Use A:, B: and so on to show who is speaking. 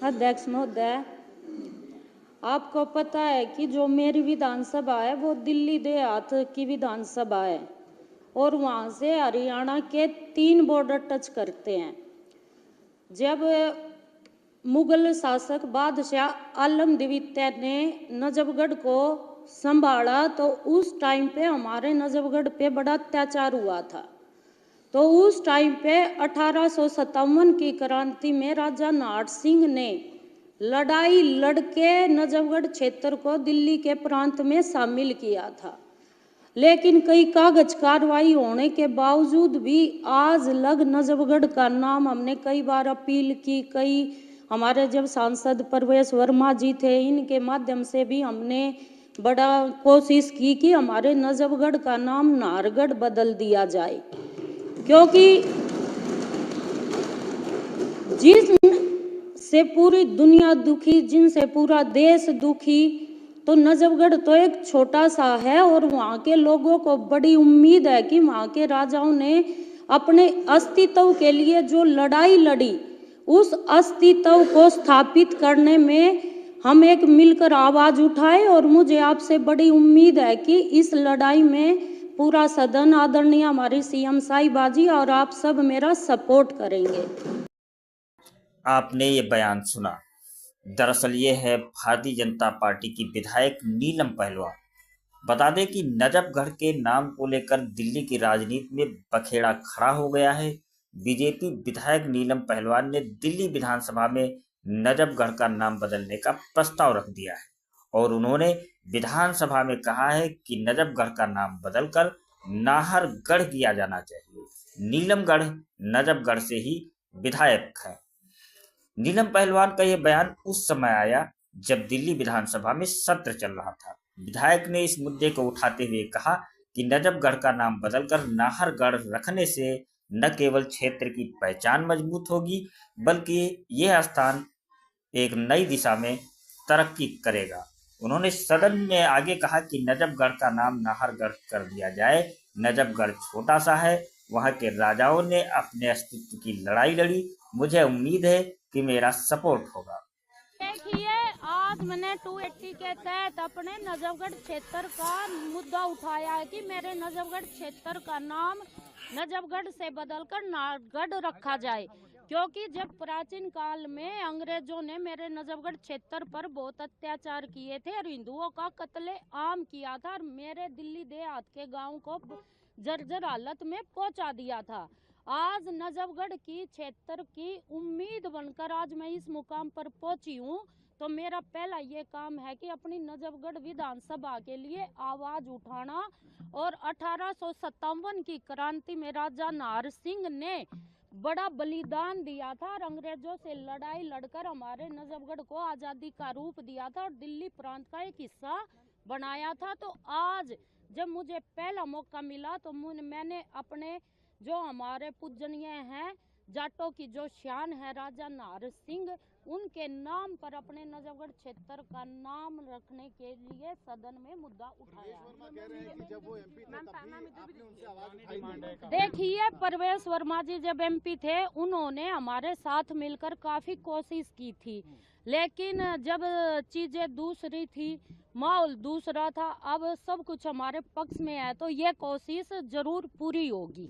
A: अध्यक्ष महोदय, आपको पता है कि जो मेरी विधानसभा है वो दिल्ली देहात की विधानसभा है और वहाँ से हरियाणा के 3 बॉर्डर टच करते हैं। जब मुगल शासक बादशाह आलम द्वितीय ने नजफगढ़ को संभाला तो उस टाइम पे हमारे नजफगढ़ पे बड़ा अत्याचार हुआ था। तो उस टाइम पे 1857 की क्रांति में राजा नाहर सिंह ने लड़ाई लड़के नजफगढ़ क्षेत्र को दिल्ली के प्रांत में शामिल किया था, लेकिन कई कागज कार्रवाई होने के बावजूद भी आज लग नजफगढ़ का नाम हमने कई बार अपील की। कई हमारे जब सांसद प्रवेश वर्मा जी थे, इनके माध्यम से भी हमने बड़ा कोशिश की कि हमारे नजफगढ़ का नाम नाहरगढ़ बदल दिया जाए, क्योंकि जिनसे पूरी दुनिया दुखी, जिनसे पूरा देश दुखी, तो नजफगढ़ तो एक छोटा सा है और वहाँ के लोगों को बड़ी उम्मीद है कि वहाँ के राजाओं ने अपने अस्तित्व के लिए जो लड़ाई लड़ी, उस अस्तित्व को स्थापित करने में हम एक मिलकर आवाज उठाए। और मुझे आपसे बड़ी उम्मीद है कि इस लड़ाई में पूरा सदन, आदरणीय हमारी सीएम साहिबा जी और आप सब मेरा सपोर्ट करेंगे।
B: आपने ये बयान सुना, दरअसल ये है भारतीय जनता पार्टी की विधायक नीलम पहलवान। बता दें कि नजफगढ़ के नाम को लेकर दिल्ली की राजनीति में बखेड़ा खड़ा हो गया है। बीजेपी विधायक नीलम पहलवान ने दिल्ली विधानसभा में नजफगढ़ का नाम बदलने का प्रस्ताव रख दिया है और उन्होंने विधानसभा में कहा है कि नजफगढ़ का नाम बदलकर नाहरगढ़ किया जाना चाहिए। नीलमगढ़ नजफगढ़ से ही विधायक है। नीलम पहलवान का यह बयान उस समय आया जब दिल्ली विधानसभा में सत्र चल रहा था। विधायक ने इस मुद्दे को उठाते हुए कहा कि नजफगढ़ का नाम बदलकर नाहरगढ़ रखने से न केवल क्षेत्र की पहचान मजबूत होगी, बल्कि यह स्थान एक नई दिशा में तरक्की करेगा। उन्होंने सदन में आगे कहा कि नजफगढ़ का नाम नाहरगढ़ कर दिया जाए। नजफगढ़ छोटा सा है, वहां के राजाओं ने अपने अस्तित्व की लड़ाई लड़ी। मुझे उम्मीद है कि मेरा सपोर्ट होगा।
A: देखिए, आज मैंने 280 के तहत अपने नजफगढ़ क्षेत्र का मुद्दा उठाया है कि मेरे नजफगढ़ क्षेत्र का नाम नजफगढ़ से बदलकर नाहरगढ़ रखा जाए, क्योंकि जब प्राचीन काल में अंग्रेजों ने मेरे नजफगढ़ क्षेत्र पर बहुत अत्याचार किए थे और हिंदुओं का कत्ले आम किया था और मेरे दिल्ली देहात के गांव को जर्जर हालत में पहुंचा दिया था। आज नजफगढ़ की क्षेत्र की उम्मीद बनकर आज मैं इस मुकाम पर पहुंची हूँ। तो मेरा पहला ये काम है कि अपनी नजफगढ़ विधानसभा के लिए आवाज उठाना। और 1857 की क्रांति में राजा नाहर सिंह ने बड़ा बलिदान दिया था और अंग्रेजों से लड़ाई लड़कर हमारे नजफगढ़ को आजादी का रूप दिया था और दिल्ली प्रांत का एक हिस्सा बनाया था। तो आज जब मुझे पहला मौका मिला तो मैंने अपने जो हमारे पूजनीय हैं जाटों की जो शान है राजा नाहर सिंह, उनके नाम पर अपने नजफगढ़ क्षेत्र का नाम रखने के लिए सदन में मुद्दा उठाया। देखिए, प्रवेश वर्मा जी जब एमपी थे, उन्होंने हमारे साथ मिलकर काफी कोशिश की थी, लेकिन जब चीजें दूसरी थी, माहौल दूसरा था, अब सब कुछ हमारे पक्ष में है, तो ये कोशिश जरूर पूरी होगी।